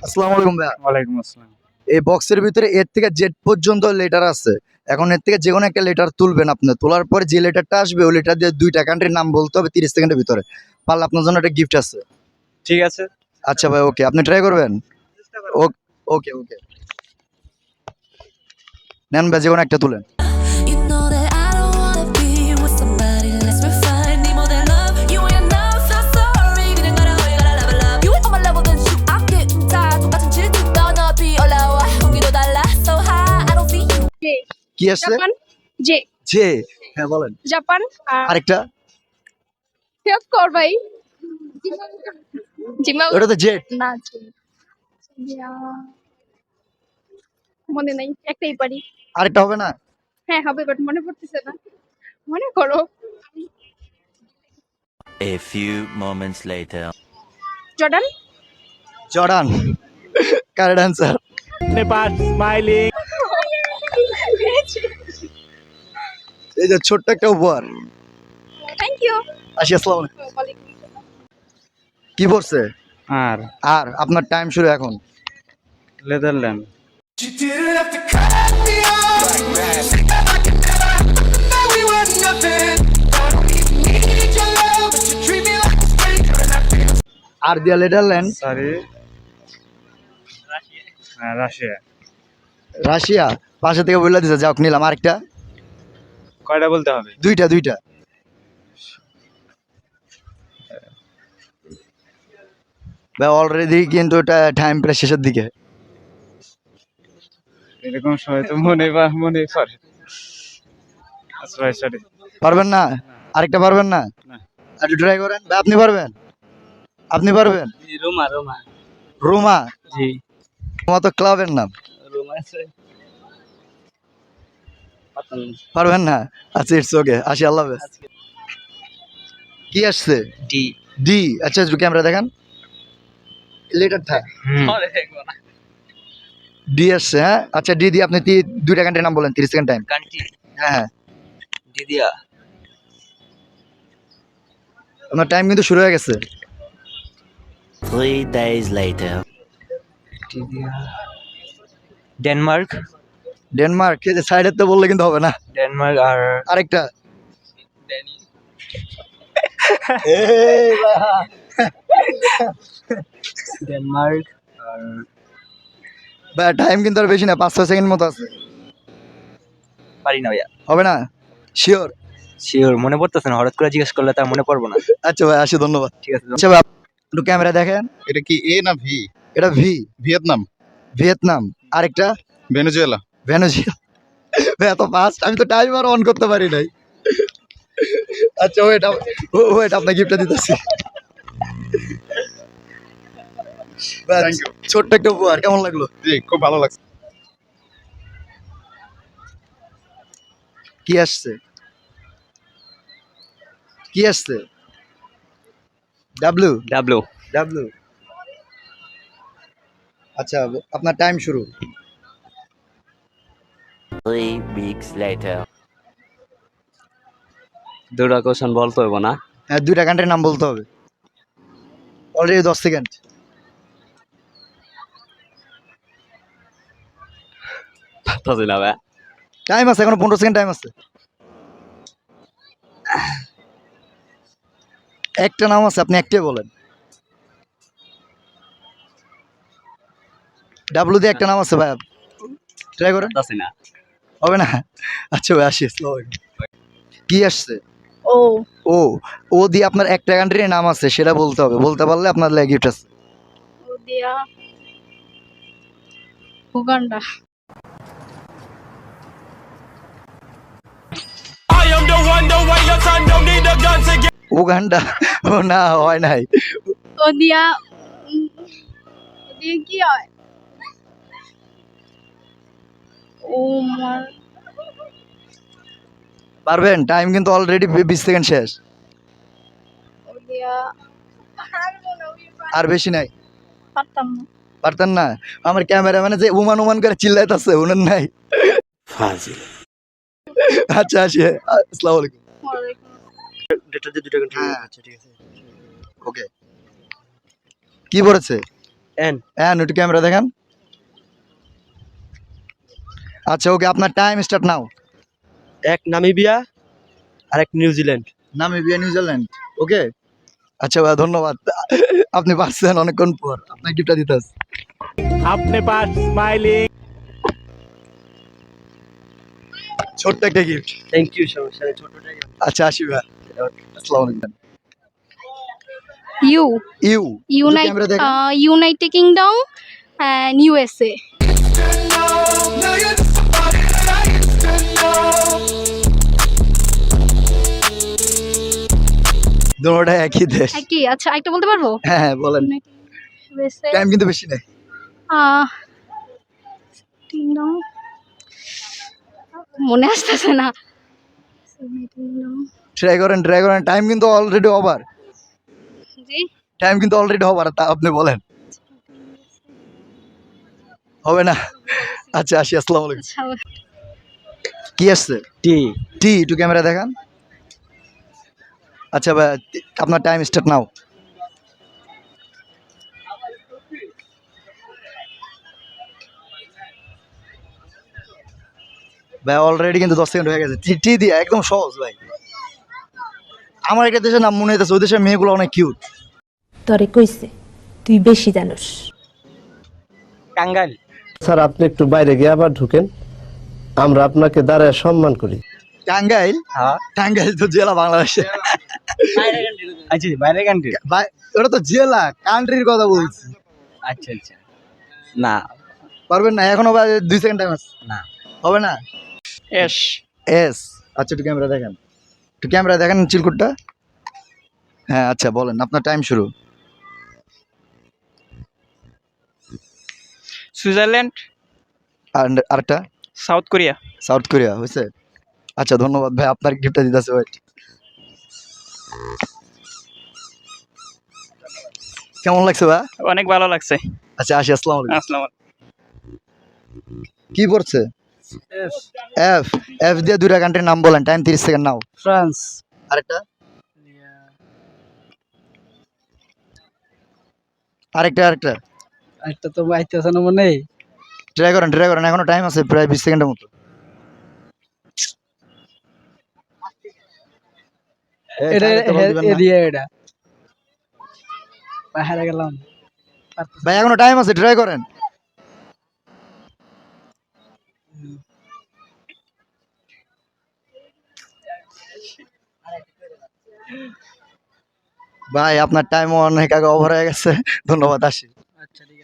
আসসালামু আলাইকুম ভাইয়া। ওয়ালাইকুম আসসালাম। এই বক্সের ভিতরে এর থেকে জেড পর্যন্ত লেটার আছে। এখন এর থেকে যে কোনো একটা লেটার তুলবেন আপনি। তোলার পরে যে লেটারটা আসবে ওই লেটার দিয়ে ২টা কান্ট্রির নাম বলতে হবে ৩০ সেকেন্ডের ভিতরে। পারলে আপনার জন্য একটা গিফট আছে। ঠিক আছে। আচ্ছা ভাই, ওকে। আপনি ট্রাই করবেন? ওকে, ওকে। নেন ভাই, যে কোনো একটা তুলেন। You know that I don't wanna be with somebody less refined. Need more than love. You ain't enough. Not sorry. 그냥 가라. You gotta love it, love. You ain't on my level, then shoot. I get tired. 똑같은 질투 너너비 올라와. 공기도 달라. So high. I don't see you. J কি আসছে? Japan J যে, হ্যাঁ বলেন। Japan আর আরেকটা? Help কর ভাই জিমা ওটা তো জেড। না জে মনে নাই একটাই পারি। আরেকটা হবে না? হ্যাঁ হবে বাট মনে পড়তেছে না। মনে করো। A few moments later. Jordan Jordan. Correct answer. Nepal smiling. এই যে ছোট্ট একটা উপহার। Thank you. আসি, আসসালামু আলাইকুম। কি পড়ছে? আর আর আপনার টাইম শুরু এখন। নেদারল্যান্ড। আর দিয়া নেদারল্যান্ড। সরি। হ্যাঁ, রাশিয়া। রাশিয়া পাশে থেকে বলে দিছে, যাও নিলাম। আরেকটা? কয়টা বলতে হবে? দুইটা। ভাই অলরেডি কিন্তু এটা টাইম প্রায় শেষের দিকে। এরকম সময় তো মনে পড়ে। আচ্ছা ভাই, সরি। পারবেন না? আরেকটা পারবেন না? না। একটু ট্রাই করেন ভাই। আপনি পারবেন? আপনি পারবেন? রোমা। রোমা? জি। রোমা তো ক্লাবের নাম। রোমা আছে। পারবেন না? আচ্ছা, ইটস ওকে। আসি, আল্লাহ হাফেজ। কি আসছে? ডি। ডি। আচ্ছা, একটু ক্যামেরা দেখান। লেটারটা ডি আসছে। হ্যাঁ, আচ্ছা, ডি দিয়ে আপনি দুইটা কান্ট্রির নাম বলেন। 30 সেকেন্ড টাইম। কান্ট্রি। হ্যাঁ, দিদিয়া। আপনার টাইম কিন্তু শুরু হয়ে গেছে। 3 days later. ডেনমার্ক। ডেনমার্ক। এই যে সাইডের তো বললে কিন্তু হবে না। ডেনমার্ক আর আরেকটা? ডেনমার্ক আর ভাই টাইম কিন্তু আর বেশি না, 5-6 সেকেন্ড মতো আছে। পারি না ভাইয়া। হবে না? শিওর? শিওর মনে পড়তেছে না, হঠাৎ করে জিজ্ঞেস করলে তার মনে পড়বো না। আচ্ছা ভাই, আসি, ধন্যবাদ। ঠিক আছে। আচ্ছা ভাই, একটু ক্যামেরা দেখেন। এটা কি এ না ভি? এটা ভি। ভিয়েতনাম। ভিয়েতনাম। আরেকটা? ভেনেজুয়েলা। ভেনেজুয়েলা। ভাই এত ফাস্ট, আমি তো টাইমার অন করতে পারি নাই। আচ্ছা ওয়েট আপনাকে গিফটটা দিতেছি। Thank you. ছোট্ট একটা উপহার, কেমন লাগলো? জি, খুব ভালো লাগছে। কি আসছে? কি আসছে? ডাব্লিউ। ডাব্লিউ। আচ্ছা, আপনার টাইম শুরু। 3 weeks later. দুটা কোশ্চেন বলতে হবে না? হ্যাঁ, দুইটা কান্ট্রির নাম বলতে হবে। Already 10 second. পারতেছি না ভাই। টাইম আছে, এখনো 15 সেকেন্ড টাইম আছে। একটা নাম আছে, আপনি একটাই বলেন। ডাব্লিউ দিয়ে একটা নাম আছে ভাই, ট্রাই করেন। পারতেছি না। হবে না? আচ্ছা ভাই, আসি। কি আসছে? ও ও। ও দিয়ে আপনার একটা কান্ট্রির নাম আছে, সেটা বলতে হবে। বলতে পারলে আপনার লাগে গিফট আছে। দিয়া উগান্ডা উগান্ডা? ও না, হয় নাই। ও দিয়া দিয়া কি হয়? ও মার পারবেন? টাইম কিন্তু অলরেডি 20 সেকেন্ড শেষ। ও দিয়া আর বেশি নাই। পারতাম না। পারতেন না? আমার ক্যামেরাম্যানে যে উমান করে চিল্লাইতেছে, উনার নাই। Fazil. আচ্ছা, আসি। আসসালামু আলাইকুম। ওয়ালাইকুম হ্যাঁ, আচ্ছা, ঠিক আছে। ওকে। কি পড়েছে? এন হ্যাঁ একটু ক্যামেরা দেখেন। আচ্ছা ওকে, আপনার টাইম স্টার্ট নাও। এক নামিবিয়া আর এক নিউজিল্যান্ড। Namibia New Zealand. ওকে আচ্ছা ভাই ধন্যবাদ, আপনি পারছেন অনেকক্ষণ পর। আপনার গিফটটা দিতে হবে। अपने पास स्माइलिंग ছোট্ট একটা গিফট। থ্যাংক ইউ, সমস্যা নেই, ছোটটাই। আচ্ছা আসি ভাই, আসসালামু আলাইকুম। ইউ ইউ ক্যামেরা দেখেন। United Kingdom and USA. দুটোটা একই দেশ। কি আচ্ছা একটা বলতে পারবো? হ্যাঁ হ্যাঁ বলেন, ইউএসএ টাইম কিন্তু বেশি নেই। কিংডম মনে আসতেছে না। ট্রাই করেন টাইম কিন্তু অলরেডি ওভার, জি টাইম কিন্তু অলরেডি ওভার, তা আপনি বলেন। হবে না? আচ্ছা আসি, আসসালামু আলাইকুম। আচ্ছা কি আসছে? টি টি একটু ক্যামেরা দেখান। আচ্ছা ভাই আপনার টাইম স্টার্ট নাও। ভাই অলরেডি কিন্তু 10 সেকেন্ড হয়ে গেছে। টি টি দিয়ে একদম সহজ ভাই। আমার একটা দেশের নাম মনে হইতেছে, ওই দেশের মেয়েগুলো অনেক কিউট। তরে কইছে তুই বেশি জানোস। টাঙ্গাইল। স্যার আপনি একটু বাইরে গিয়ে আবার ঢুকেন, আমরা আপনাকে দাঁড়ায় সম্মান করি। টাঙ্গাইল? হ্যাঁ টাঙ্গাইল তো জেলা বাংলাদেশে। আচ্ছা বাইরে কান্ট্রি। ভাই ওটা তো জেলা, কান্ট্রির কথা বলছি। আচ্ছা আচ্ছা না পারবেন না? এখনো ভাই 2 সেকেন্ড টাইম আছে। না হবে না? S S. আচ্ছা একটু ক্যামেরা দেখেন, একটু ক্যামেরা দেখেন চিলকুটটা। হ্যাঁ আচ্ছা বলেন, আপনার টাইম শুরু। সুইজারল্যান্ড। আর আরেকটা সাউথ কোরিয়া। সাউথ কোরিয়া হয়েছে। আচ্ছা ধন্যবাদ ভাই, আপনার গিফটটা দিতেছে। ওয়েট, কেমন লাগছে ভাই? অনেক ভালো লাগছে। আচ্ছা আসি, আসসালামু আলাইকুম। আসসালামু কি পড়ছে? এফ। এফ দিয়ে দুইটা কান্ট্রির নাম বলেন, টাইম 30 সেকেন্ড নাও। ফ্রান্স। আরেকটা আরেকটা একটা তো আইতেছে না মনে। ট্রাই করেন, এখনো টাইম আছে প্রায় 20 সেকেন্ডের মতো। এটা চাইলে তো বল দিবেন না। এরিয়া এটা বাইরে গেলাম। ভাই এখনো টাইম আছে, ট্রাই করেন। ভাই আপনার টাইম অনেক আগে ওভার হয়ে গেছে। ধন্যবাদ, আসি। আচ্ছা ঠিক আছে।